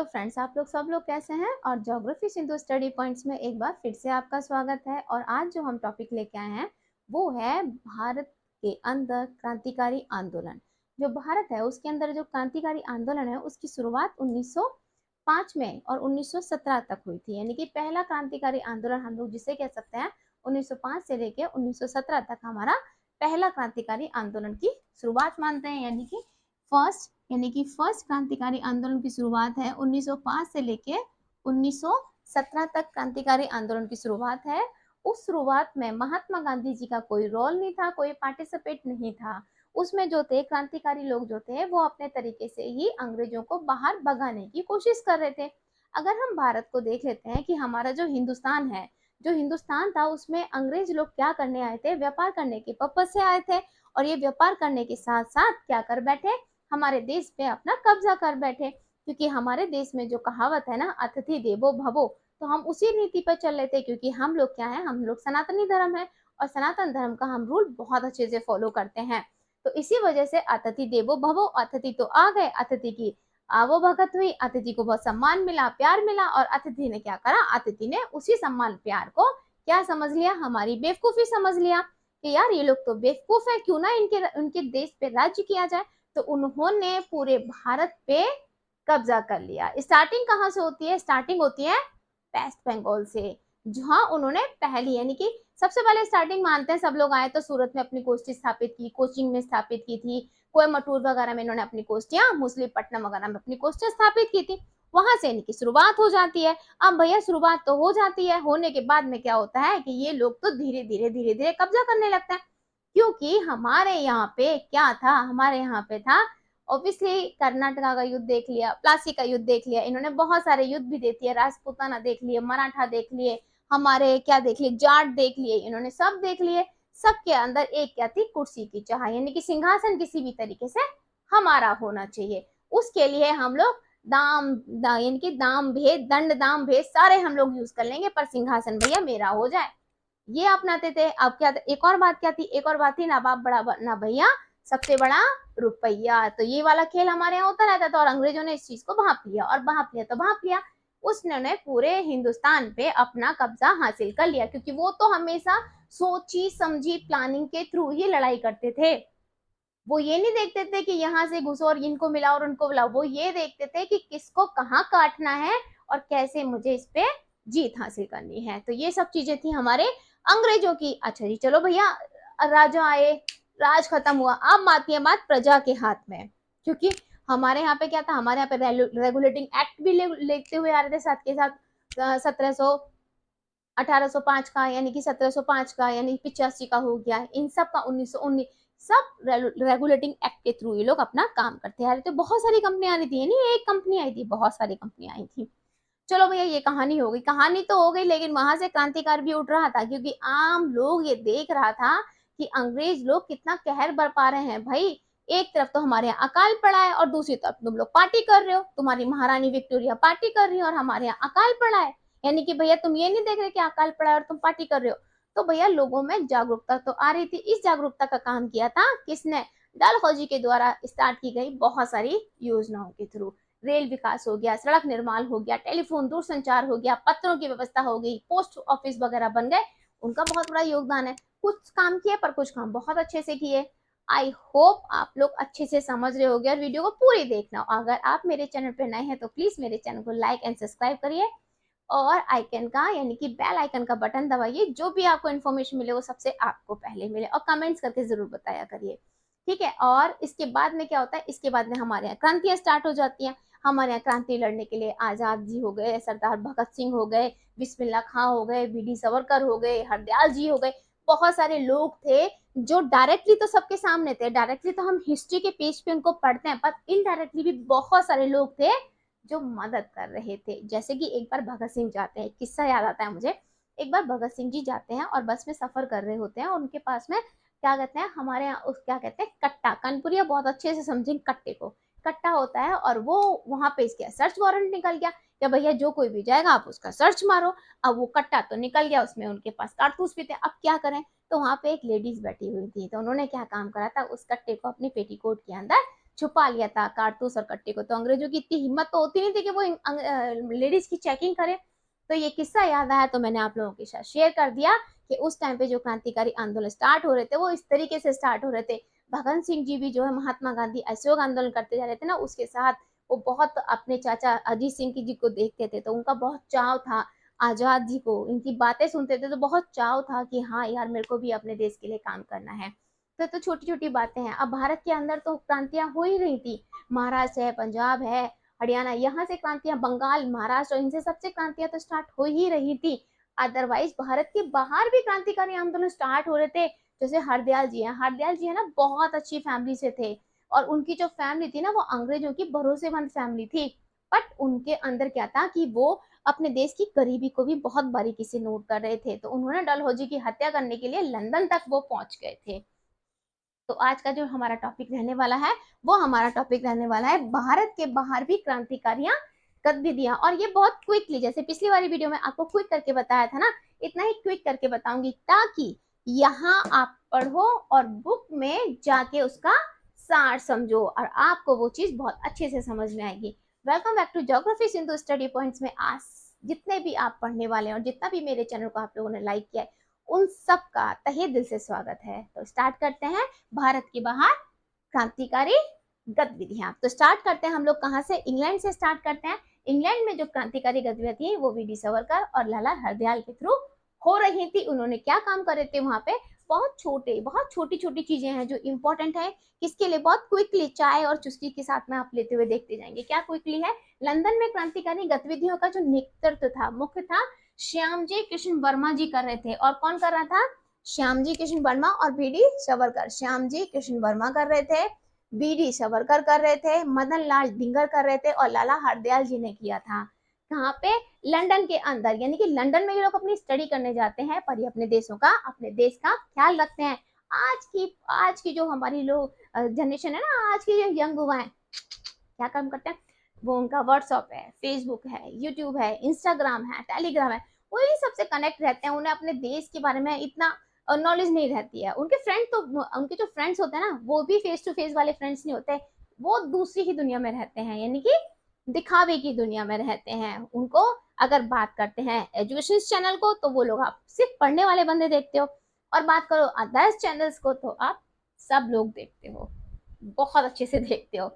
Friends, आप लोग सब लोग कैसे हैं। और ज्योग्राफी सिंधु स्टडी पॉइंट्स में एक बार फिर से आपका स्वागत है। और आज जो हम टॉपिक लेके आए हैं वो है भारत के अंदर क्रांतिकारी आंदोलन। जो भारत है उसके अंदर जो क्रांतिकारी आंदोलन है उसकी शुरुआत 1905 में और 1917 तक हुई थी। यानी कि पहला क्रांतिकारी आंदोलन हम लोग जिसे कह सकते हैं 1905 से लेके 1917 तक हमारा पहला क्रांतिकारी आंदोलन की शुरुआत मानते हैं। यानी कि फर्स्ट क्रांतिकारी आंदोलन की शुरुआत है 1905 से लेके 1917 तक क्रांतिकारी आंदोलन की शुरुआत है। उस शुरुआत में महात्मा गांधी जी का कोई रोल नहीं था, कोई पार्टिसिपेट नहीं था। उसमें जो थे क्रांतिकारी लोग जो थे वो अपने तरीके से ही अंग्रेजों को बाहर भगाने की कोशिश कर रहे थे। अगर हम भारत को देख लेते हैं कि हमारा जो हिंदुस्तान है, जो हिंदुस्तान था उसमें अंग्रेज लोग क्या करने आए थे, व्यापार करने के पर्पज से आए थे। और ये व्यापार करने के साथ साथ क्या कर बैठे, हमारे देश पे अपना कब्जा कर बैठे। क्योंकि हमारे देश में जो कहावत है ना, अतिथि देवो भवो, तो हम उसी नीति पर चल रहे थे। क्योंकि हम लोग क्या है, हम लोग सनातनी धर्म है और सनातन धर्म का हम रूल बहुत अच्छे से फॉलो करते हैं। तो इसी वजह से अतिथि देवो भवो, अतिथि तो आ गए, अतिथि की आवो भगत हुई, अतिथि को बहुत सम्मान मिला, प्यार मिला। और अतिथि ने क्या करा, अतिथि ने उसी सम्मान प्यार को क्या समझ लिया, हमारी बेवकूफी समझ लिया कि यार ये लोग तो बेवकूफ है, क्यों ना उनके देश पे राज्य किया जाए। तो उन्होंने पूरे भारत पे कब्जा कर लिया। स्टार्टिंग कहाँ से होती है, स्टार्टिंग होती है वेस्ट बंगाल से, जहां उन्होंने पहली यानी कि सबसे पहले स्टार्टिंग मानते हैं सब लोग आए तो सूरत में अपनी गोष्ठी स्थापित की, कोचिंग में स्थापित की थी, कोयम्बटूर वगैरह में इन्होंने अपनी गोष्ठियां, मुसलीपट्टनम वगैरह में अपनी गोष्ठियां स्थापित की थी। वहां से इनकी शुरुआत हो जाती है। अब भैया शुरुआत तो हो जाती है, होने के बाद में क्या होता है कि ये लोग तो धीरे धीरे कब्जा करने लगते हैं। क्योंकि हमारे यहाँ पे क्या था, हमारे यहाँ पे था ऑब्वियसली कर्नाटका का युद्ध देख लिया, प्लासी का युद्ध देख लिया, इन्होंने बहुत सारे युद्ध भी देख लिया, राजपूताना देख लिए, मराठा देख लिए, हमारे क्या देख लिए, जाट देख लिए, इन्होंने सब देख लिए। सबके अंदर एक क्या थी, कुर्सी की चाह, यानी कि सिंहासन किसी भी तरीके से हमारा होना चाहिए। उसके लिए हम लोग यानी कि दाम भेद, दंड दाम भेद सारे हम लोग यूज कर लेंगे, पर सिंहासन भैया मेरा हो जाए, ये अपनाते थे। अब क्या था, एक और बात क्या थी, एक और बात थी ना बाप बड़ा ना भैया, सबसे बड़ा रुपया। तो ये वाला खेल हमारे यहाँ होता रहता था और अंग्रेजों ने इस चीज को भाप लिया और भाप लिया तो भाप लिया। उसने पूरे हिंदुस्तान पे अपना कब्जा हासिल कर लिया। क्योंकि वो तो हमेशा सोची समझी प्लानिंग के थ्रू ही लड़ाई करते थे। वो ये नहीं देखते थे कि यहाँ से घुसो और इनको मिलाओ और उनको मिलाओ, वो ये देखते थे कि किसको कहाँ काटना है और कैसे मुझे इस पे जीत हासिल करनी है। तो ये सब चीजें थी हमारे अंग्रेजों की। अच्छा जी, चलो भैया, राजा आए, राज खत्म हुआ, अब आती है बात प्रजा के हाथ में। क्योंकि हमारे यहाँ पे क्या था, हमारे यहाँ पे रेगुलेटिंग एक्ट भी लेते हुए आ रहे थे साथ के साथ। 1805 का, यानी कि 1705 का, यानी 85 का हो गया, इन सब का 1919, सब रेगुलेटिंग एक्ट के थ्रू ये लोग अपना काम करते आ रहे थे। बहुत सारी कंपनियां आ रही थी, यानी एक कंपनी आई थी, बहुत सारी कंपनियां आई थी। चलो भैया, ये कहानी हो गई, कहानी तो हो गई, लेकिन वहां से क्रांतिकार भी उठ रहा था। क्योंकि आम लोग ये देख रहा था कि अंग्रेज लोग कितना कहर बरपा रहे हैं। भाई, एक तरफ तो हमारे यहाँ अकाल पड़ा है और दूसरी तरफ तुम लोग पार्टी कर रहे हो, तुम्हारी महारानी विक्टोरिया पार्टी कर रही है और हमारे यहाँ अकाल पड़ा है। यानी कि भैया तुम ये नहीं देख रहे कि अकाल पड़ा है और तुम पार्टी कर रहे हो। तो भैया लोगों में जागरूकता तो आ रही थी। इस जागरूकता का काम किया था किसने, डलहौजी के द्वारा स्टार्ट की गई बहुत सारी योजनाओं के थ्रू। रेल विकास हो गया, सड़क निर्माण हो गया, टेलीफोन दूरसंचार हो गया, पत्रों की व्यवस्था हो गई, पोस्ट ऑफिस वगैरह बन गए। उनका बहुत बड़ा योगदान है। कुछ काम किए पर कुछ काम बहुत अच्छे से किए। आई होप आप लोग अच्छे से समझ रहे होगे और वीडियो को पूरी देखना। अगर आप मेरे चैनल पर नए हैं तो प्लीज मेरे चैनल को लाइक एंड सब्सक्राइब करिए और आइकन का यानी कि बेल आइकन का बटन दबाइए। जो भी आपको इन्फॉर्मेशन मिले वो सबसे आपको पहले मिले, और कमेंट्स करके जरूर बताया करिए, ठीक है। और इसके बाद में क्या होता है, इसके बाद में हमारे यहाँ क्रांतियां स्टार्ट हो जाती हैं। हमारे यहाँ क्रांति लड़ने के लिए आजाद जी हो गए, सरदार भगत सिंह हो गए, बिस्मिल्लाह खां हो गए, बीडी सावरकर हो गए, हरदयाल जी हो गए। बहुत सारे लोग थे जो डायरेक्टली तो सबके सामने थे, डायरेक्टली तो हम हिस्ट्री के पेज पे उनको पढ़ते हैं, पर इनडायरेक्टली भी बहुत सारे लोग थे जो मदद कर रहे थे। जैसे कि एक बार भगत सिंह जाते हैं, किस्सा याद आता है मुझे। एक बार भगत सिंह जी जाते हैं और बस में सफर कर रहे होते हैं और उनके पास में क्या कहते हैं, हमारे यहाँ उस क्या कहते हैं, कट्टा, कानपुरिया बहुत अच्छे से समझेंगे कट्टे को, कट्टा होता है। और वो वहां पे इसके सर्च वारंट निकल गया कि भैया जो कोई भी जाएगा आप उसका सर्च मारो। अब वो कट्टा तो निकल गया, उसमें उनके पास कारतूस भी थे, अब क्या करें। तो वहां पे एक लेडीज बैठी हुई थी, तो उन्होंने क्या काम करा था, उस कट्टे को अपनी पेटीकोट के अंदर छुपा लिया था कारतूस और कट्टे को। तो अंग्रेजों की इतनी हिम्मत तो होती नहीं थी कि वो लेडीज की चेकिंग करे। तो ये किस्सा याद आया तो मैंने आप लोगों के साथ शेयर कर दिया कि उस टाइम पे जो क्रांतिकारी आंदोलन स्टार्ट हो रहे थे वो इस तरीके से स्टार्ट हो रहे थे। भगत सिंह जी भी जो है महात्मा गांधी असहयोग आंदोलन करते जा रहे थे ना, उसके साथ वो बहुत अपने चाचा अजीत सिंह जी को देखते थे, तो उनका बहुत चाव था आजाद जी को, इनकी बातें सुनते थे तो बहुत चाव था कि हाँ यार मेरे को भी अपने देश के लिए काम करना है। तो छोटी छोटी बातें हैं। अब भारत के अंदर तो क्रांतियां हो ही रही थी, महाराष्ट्र है, पंजाब है, हरियाणा, यहाँ से क्रांतियां, बंगाल, महाराष्ट्र, इनसे सबसे क्रांतियां तो स्टार्ट हो ही रही थी। अदरवाइज भारत के बाहर भी क्रांतिकारी आंदोलन स्टार्ट हो रहे थे। जैसे हरदयाल जी है ना, बहुत अच्छी फैमिली से थे और उनकी जो फैमिली थी ना वो अंग्रेजों की भरोसेमंद फैमिली थी। बट उनके अंदर क्या था कि वो अपने देश की गरीबी को भी बहुत बारीकी से नोट कर रहे थे। तो उन्होंने डलहौजी की हत्या करने के लिए लंदन तक वो पहुंच गए थे। तो आज का जो हमारा टॉपिक रहने वाला है वो हमारा टॉपिक रहने वाला है भारत के बाहर भी क्रांतिकारियां गतिविधियां। और ये बहुत क्विकली, जैसे पिछली वाली वीडियो में आपको क्विक करके बताया था ना, इतना ही क्विक करके बताऊंगी ताकि यहाँ आप पढ़ो और बुक में जाके उसका सार समझो और आपको वो चीज बहुत अच्छे से समझ में आएगी। Welcome back to geography Sindhu study points में आज जितने भी आप पढ़ने वाले हैं और जितना भी मेरे चैनल को आप लोगों ने लाइक किया है उन सब का तहे दिल से स्वागत है। तो स्टार्ट करते हैं भारत के बाहर क्रांतिकारी गतिविधियां। तो स्टार्ट करते हैं हम लोग कहां से, इंग्लैंड से स्टार्ट करते हैं। इंग्लैंड में जो क्रांतिकारी गतिविधियां थी वो वी डी सावरकर और लाला हरदयाल के थ्रू हो रही थी। उन्होंने क्या काम करे थे वहां पे, बहुत छोटी छोटी चीजें हैं जो इंपॉर्टेंट है। किसके लिए, बहुत क्विकली चाय और चुस्की के साथ में आप लेते हुए देखते जाएंगे। क्या क्विकली है, लंदन में क्रांतिकारी गतिविधियों का जो नेतृत्व था, मुख्य था श्यामजी कृष्ण वर्मा जी कर रहे थे। और कौन कर रहा था, श्यामजी कृष्ण वर्मा और बी डी सावरकर। श्यामजी कृष्ण वर्मा कर रहे थे, बी डी सावरकर कर रहे थे, मदन लाल ढींगर कर रहे थे और लाला हरदयाल जी ने किया था। कहाँ पे, लंदन के अंदर। यानी कि लंदन में ये लोग अपनी स्टडी करने जाते हैं पर ये अपने देशों का, अपने देश का ख्याल रखते हैं। आज की जो हमारी लोग जनरेशन है ना, आज की जो यंग हुआ है, क्या काम करते हैं, वो उनका व्हाट्सएप है, फेसबुक है, यूट्यूब है, इंस्टाग्राम है, टेलीग्राम है, वही सबसे कनेक्ट रहते हैं। उन्हें अपने देश के बारे में इतना नॉलेज नहीं रहती है। उनके जो फ्रेंड्स होते हैं ना वो भी फेस टू फेस वाले फ्रेंड्स नहीं होते, वो दूसरी ही दुनिया में रहते हैं, यानी कि दिखावे की दुनिया में रहते हैं। उनको अगर बात करते हैं एजुकेशन चैनल को तो वो लोग आप सिर्फ पढ़ने वाले बंदे देखते हो, और बात करो अदर्स चैनल्स को तो आप सब लोग देखते हो, बहुत अच्छे से देखते हो।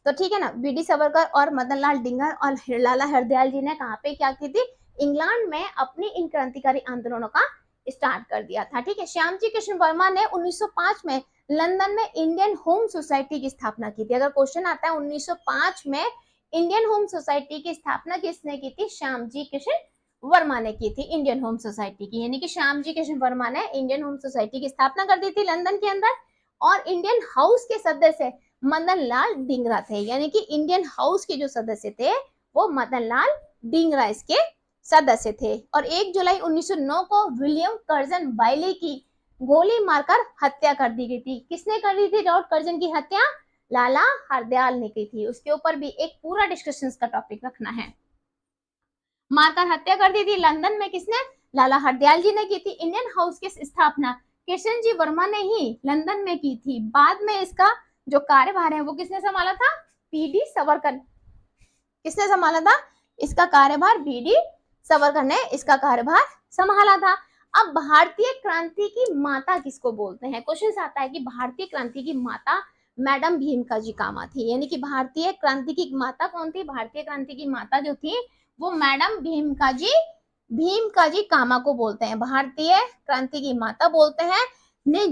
तो ठीक है ना, बी डी सावरकर और मदन लाल ढींगर और लाला हरदयाल जी ने कहाँ पे क्या की थी, इंग्लैंड में अपनी इन क्रांतिकारी आंदोलनों का स्टार्ट कर दिया था। ठीक है, श्यामजी कृष्ण वर्मा ने 1905 में लंदन में इंडियन होम सोसाइटी की स्थापना की थी। अगर क्वेश्चन आता है 1905 में इंडियन होम सोसाइटी की स्थापना किसने की थी, श्यामजी कृष्ण वर्मा ने की थी इंडियन होम सोसाइटी की। यानी कि श्यामजी कृष्ण वर्मा ने इंडियन होम सोसाइटी की स्थापना कर दी थी लंदन के अंदर। और इंडियन हाउस के सदस्य मदन लाल ढींगरा थे, यानी कि इंडियन हाउस के जो सदस्य थे वो मदन लाल ढींगरा इसके सदस्य थे। और 1 जुलाई 1909 को विलियम कर्जन बाइले की गोली मारकर हत्या कर दी गई थी। किसने कर दी थी लॉर्ड कर्जन की हत्या, लाला हरदयाल ने की थी। उसके ऊपर भी एक पूरा डिस्कशन का टॉपिक रखना है। मारकर हत्या कर दी थी लंदन में, किसने, लाला हरदयाल जी ने की थी। इंडियन हाउस की स्थापना कृष्ण जी वर्मा ने ही लंदन में की थी। बाद में इसका जो कार्यभार है वो किसने संभाला था, बी डी सावरकर। किसने संभाला था इसका कार्यभार, बी डी सावरकर ने इसका कार्यभार संभाला था। अब भारतीय क्रांति की माता किसको बोलते हैं, क्वेश्चन आता है कि भारतीय क्रांति की माता मैडम भीमका जी कामा थी। यानी कि भारतीय क्रांति की माता कौन थी, भारतीय क्रांति की माता जो थी वो मैडम भीमका जी कामा को बोलते हैं, भारतीय क्रांति की माता बोलते हैं। ने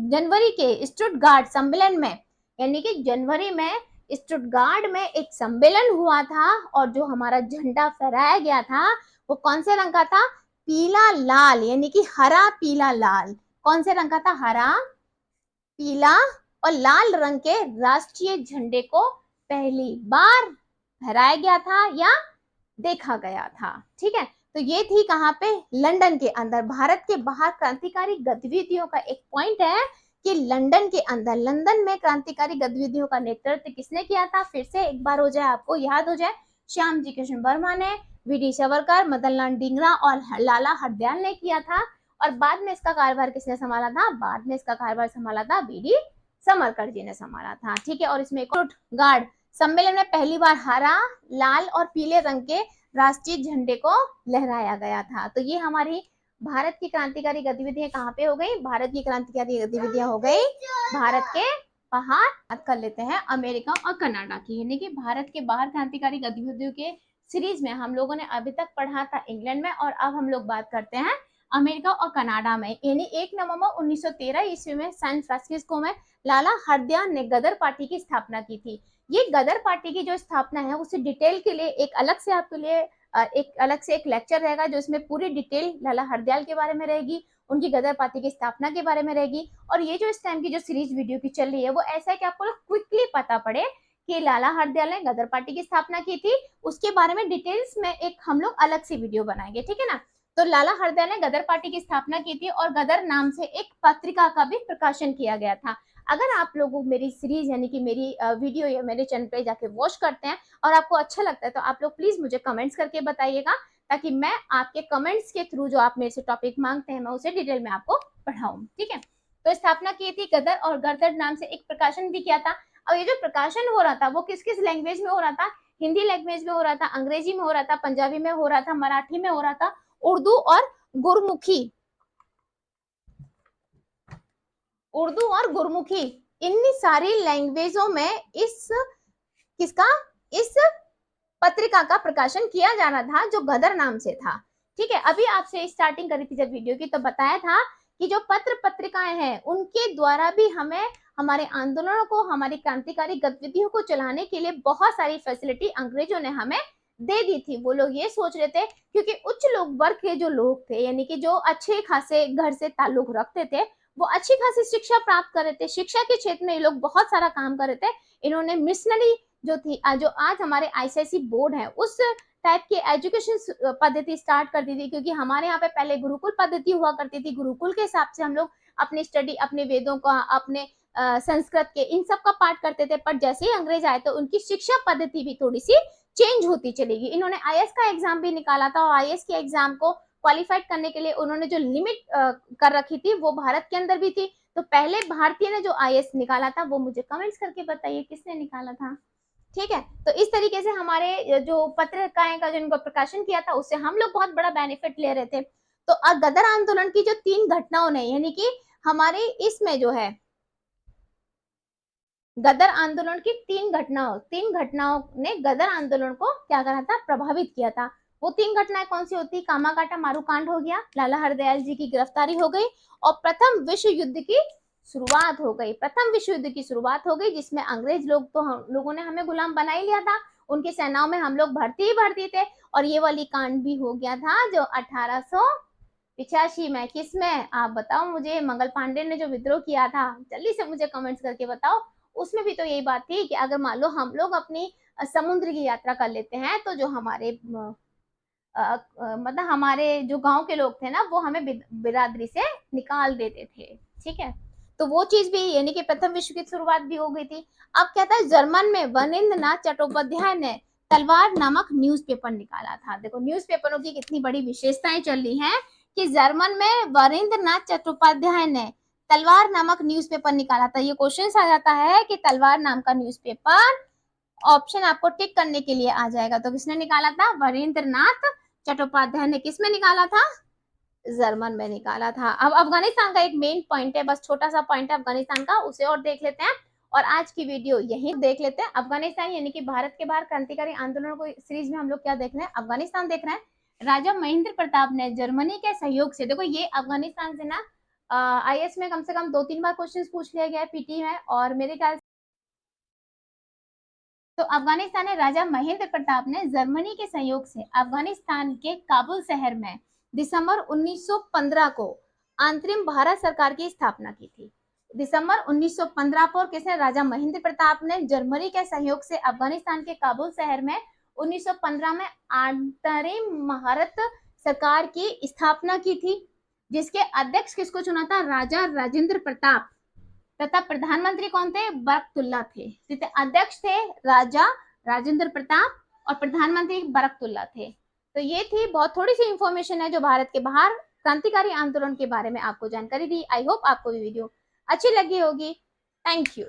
जनवरी के स्टुटगार्ट सम्मेलन में, यानी कि जनवरी में स्टुटगार्ट में एक सम्मेलन हुआ था और जो हमारा झंडा फहराया गया था वो कौन से रंग का था, पीला लाल, यानी कि हरा पीला लाल। कौन से रंग का था, हरा पीला और लाल रंग के राष्ट्रीय झंडे को पहली बार फहराया गया था या देखा गया था। ठीक है, तो ये थी कहाँ पे, लंदन के अंदर। भारत के बाहर क्रांतिकारी गतिविधियों का एक पॉइंट है कि लंदन के अंदर, लंदन में क्रांतिकारी गतिविधियों का नेतृत्व किसने किया था, फिर से एक बार हो जाए, आपको याद हो जाए, श्यामजी कृष्ण वर्मा ने, वी डी सावरकर, मदन लाल ढींगरा और लाला हरदयाल ने किया था। और बाद में इसका कार्यभार किसने संभाला था, बाद में इसका कार्यभार संभाला था बी डी समरकर जी ने संभाला था, ठीक है। और इसमें गार्ड सम्मेलन में पहली बार हरा, लाल और पीले रंग के राष्ट्रीय झंडे को लहराया गया था। तो ये हमारी भारत की क्रांतिकारी गतिविधियां कहाँ पे हो गई? भारत की क्रांतिकारी गतिविधियां हो गई भारत के बाहर। बात कर लेते हैं अमेरिका और कनाडा की, यानी कि भारत के बाहर क्रांतिकारी गतिविधियों के सीरीज में हम लोगों ने अभी तक पढ़ा था इंग्लैंड में, और अब हम लोग बात करते हैं अमेरिका और कनाडा में। यानी 1 नवंबर 1913 ईस्वी में सैन फ्रांसिस्को में लाला हरदयाल ने गदर पार्टी की स्थापना की थी। ये गदर पार्टी की जो स्थापना है उसे डिटेल के लिए एक अलग से आपके लिए एक लेक्चर रहेगा, जो इसमें पूरी डिटेल लाला हरदयाल के बारे में रहेगी, उनकी गदर पार्टी की स्थापना के बारे में रहेगी। और ये जो इस टाइम की जो सीरीज वीडियो की चल रही है वो ऐसा है कि आपको क्विकली पता पड़े कि लाला हरदयाल ने गदर पार्टी की स्थापना की थी, उसके बारे में डिटेल्स में एक हम लोग अलग से वीडियो बनाएंगे, ठीक है ना। तो लाला हरदयाल ने गदर पार्टी की स्थापना की थी और गदर नाम से एक पत्रिका का भी प्रकाशन किया गया था। अगर आप लोगों मेरी सीरीज यानी कि मेरी वीडियो या मेरे चैनल पे जाके वॉच करते हैं और आपको अच्छा लगता है तो आप लोग प्लीज मुझे कमेंट्स करके बताइएगा, ताकि मैं आपके कमेंट्स के थ्रू जो आप मेरे से टॉपिक मांगते हैं मैं उसे डिटेल में आपको पढ़ाऊं, ठीक है। तो स्थापना की थी गदर, और गदर नाम से एक प्रकाशन भी किया था। और ये जो प्रकाशन हो रहा था वो किस किस लैंग्वेज में हो रहा था? हिंदी लैंग्वेज में हो रहा था, अंग्रेजी में हो रहा था, पंजाबी में हो रहा था, मराठी में हो रहा था, उर्दू और गुरमुखी, उर्दू और गुरमुखी, इन सारी लैंग्वेजों में इस पत्रिका का प्रकाशन किया जाना था जो गदर नाम से था, ठीक है। अभी आपसे स्टार्टिंग करी थी जब वीडियो की तो बताया था कि जो पत्र पत्रिकाएं हैं उनके द्वारा भी हमें हमारे आंदोलनों को, हमारी क्रांतिकारी गतिविधियों को चलाने के लिए बहुत सारी फैसिलिटी अंग्रेजों ने हमें दे दी थी। वो लोग ये सोच रहे थे क्योंकि उच्च लोग वर्ग के जो लोग थे, यानी कि जो अच्छे खासे घर से ताल्लुक रखते थे, वो अच्छी खासी शिक्षा प्राप्त कर रहे थे, शिक्षा के क्षेत्र में ये लोग बहुत सारा काम कर रहे थे। इन्होंने मिशनरी जो थी, जो आज हमारे आईसीएसई बोर्ड है, उस टाइप की एजुकेशन पद्धति स्टार्ट कर दी थी, क्योंकि हमारे यहाँ पे पहले गुरुकुल पद्धति हुआ करती थी। गुरुकुल के हिसाब से हम लोग अपनी स्टडी, अपने वेदों का, अपने संस्कृत के, इन सब का पाठ करते थे। पर जैसे ही अंग्रेज आए तो उनकी शिक्षा पद्धति भी थोड़ी सी चेंज होती चलेगी। इन्होंने आईएएस का एग्जाम भी निकाला था, और आईएएस के एग्जाम को क्वालिफाइड करने के लिए उन्होंने जो लिमिट कर रखी थी वो भारत के अंदर भी थी। तो पहले भारतीय ने जो आईएएस निकाला था वो मुझे कमेंट्स करके बताइए किसने निकाला था, ठीक है। तो इस तरीके से हमारे जो पत्रिकाएं का जिनको प्रकाशन किया था उससे हम लोग बहुत बड़ा बेनिफिट ले रहे थे। तो गदर आंदोलन की जो 3 घटनाओं ने, यानी कि हमारे इसमें जो है गदर आंदोलन की 3 घटनाओं ने गदर आंदोलन को क्या करा था? प्रभावित किया था। वो 3 घटनाएं कौन सी होती? कामाकाटा मारूकांड हो गया, लाला हरदयाल जी की गिरफ्तारी हो गई, और प्रथम विश्व युद्ध की शुरुआत हो गई। प्रथम विश्व युद्ध की शुरुआत हो गई जिसमें अंग्रेज लोग तो हम लोगों ने हमें गुलाम बना ही लिया था, उनकी सेनाओं में हम लोग भर्ती ही भर्ती थे। और ये वाली कांड भी हो गया था जो 1885 में, किसमें आप बताओ मुझे? मंगल पांडे ने जो विद्रोह किया था, जल्दी से मुझे कमेंट्स करके बताओ। उसमें भी तो यही बात थी कि अगर मान लो हम लोग अपनी समुद्र की यात्रा कर लेते हैं तो जो हमारे मतलब हमारे जो गांव के लोग थे ना वो हमें बिरादरी से निकाल देते थे, ठीक है। तो वो चीज भी, यानी कि प्रथम विश्व की शुरुआत भी हो गई थी। अब क्या था? जर्मन में वनिंद्रनाथ चट्टोपाध्याय ने तलवार नामक न्यूज़पेपर निकाला था। देखो न्यूज़पेपरों की कितनी बड़ी विशेषताएं चल रही हैं कि जर्मन में वरिंद्रनाथ चट्टोपाध्याय ने तलवार नामक न्यूज़पेपर निकाला था। ये क्वेश्चन आ जाता है कि तलवार नाम का न्यूज़पेपर, ऑप्शन आपको टिक करने के लिए आ जाएगा। तो किसने निकाला था? वरिंद्रनाथ चट्टोपाध्याय ने। किसमें निकाला था? जर्मन में निकाला था। अब अफगानिस्तान का एक मेन पॉइंट है, बस छोटा सा पॉइंट है अफगानिस्तान का, उसे और देख लेते हैं और आज की वीडियो यही देख लेते हैं। अफगानिस्तान यानी कि भारत के बाहर क्रांतिकारी आंदोलनों को सीरीज में हम लोग क्या देख रहे हैं? अफगानिस्तान देख रहे हैं। राजा महेंद्र प्रताप ने जर्मनी के सहयोग से, देखो ये अफगानिस्तान से ना आईएएस में कम से कम 2-3 बार क्वेश्चन पूछ लिया गया है पीटी में, और मेरे ख्याल तो अफगानिस्तान में राजा महेंद्र प्रताप ने जर्मनी के सहयोग से अफगानिस्तान के काबुल शहर में दिसंबर 1915 को अंतरिम भारत सरकार की स्थापना की थी। दिसंबर 1915 को किसने? राजा महेंद्र प्रताप ने जर्मनी के सहयोग से अफगानिस्तान के काबुल शहर में 1915 में अंतरिम भारत सरकार की स्थापना की थी, जिसके अध्यक्ष किसको चुना था? राजा राजेंद्र प्रताप, तथा प्रधानमंत्री कौन थे? बरकतुल्ला थे। अध्यक्ष थे राजा राजेंद्र प्रताप और प्रधानमंत्री बरकतुल्ला थे। तो ये थी बहुत थोड़ी सी इंफॉर्मेशन है जो भारत के बाहर क्रांतिकारी आंदोलन के बारे में आपको जानकारी दी। आई होप आपको ये वीडियो अच्छी लगी होगी। Thank you.